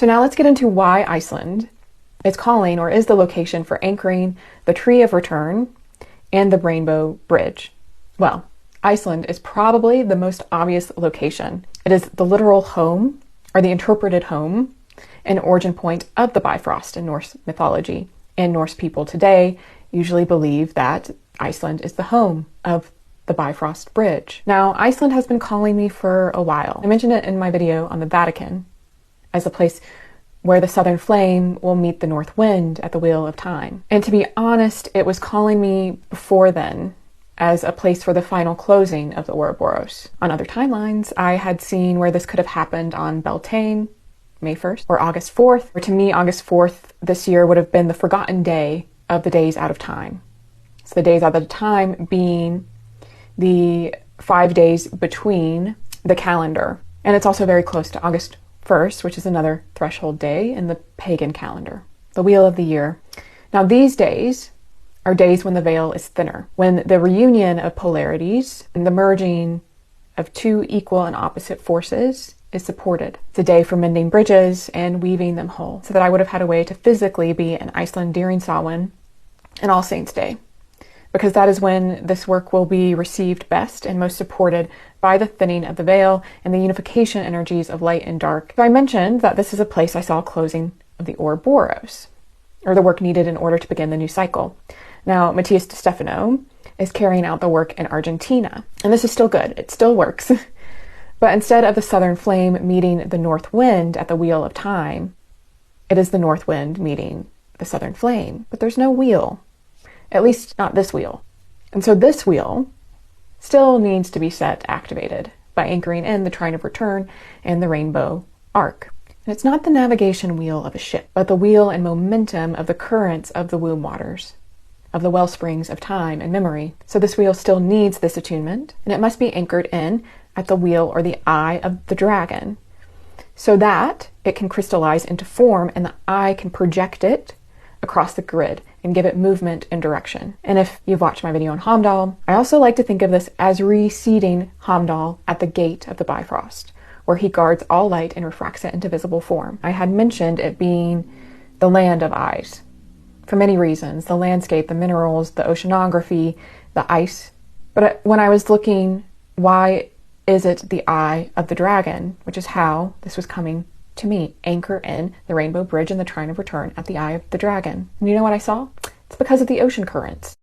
So now let's get into why Iceland is calling or is the location for anchoring the Tree of Return and the Rainbow Bridge. Well, Iceland is probably the most obvious location. It is the literal home, or the interpreted home, and origin point of the Bifrost in Norse mythology. And Norse people today usually believe that Iceland is the home of the Bifrost Bridge. Now, Iceland has been calling me for a while. I mentioned it in my video on the Vatican as a place where the southern flame will meet the north wind at the wheel of time. And to be honest, it was calling me before then as a place for the final closing of the Ouroboros. On other timelines, I had seen where this could have happened on Beltane, May 1st, or August 4th, or to me, August 4th this year would have been the forgotten day of the days out of time. So the days out of time being the 5 days between the calendar. And it's also very close to August 1st, which is another threshold day in the pagan calendar, the wheel of the year. Now these days are days when the veil is thinner, when the reunion of polarities and the merging of two equal and opposite forces is supported. It's a day for mending bridges and weaving them whole, so that I would have had a way to physically be in Iceland during Samhain and All Saints' Day, because that is when this work will be received best and most supported by the thinning of the veil and the unification energies of light and dark. So I mentioned that this is a place I saw closing of the Ouroboros, or the work needed in order to begin the new cycle. Now, Matthias de Stefano is carrying out the work in Argentina, and this is still good. It still works. But instead of the southern flame meeting the north wind at the wheel of time, it is the north wind meeting the southern flame. But there's no wheel, at least not this wheel. And so this wheel still needs to be set activated by anchoring in the Trine of Return and the Rainbow Arc. And it's not the navigation wheel of a ship, but the wheel and momentum of the currents of the womb waters, of the wellsprings of time and memory. So this wheel still needs this attunement, and it must be anchored in at the wheel or the eye of the dragon, so that it can crystallize into form and the eye can project it across the grid and give it movement and direction. And if you've watched my video on Heimdall, I also like to think of this as reseating Heimdall at the gate of the Bifrost, where he guards all light and refracts it into visible form. I had mentioned it being the land of eyes for many reasons: the landscape, the minerals, the oceanography, the ice. But when I was looking, why is it the eye of the dragon, which is how this was coming to me. Anchor in the Rainbow Bridge and the Trine of Return at the eye of the dragon. And you know what I saw? It's because of the ocean currents.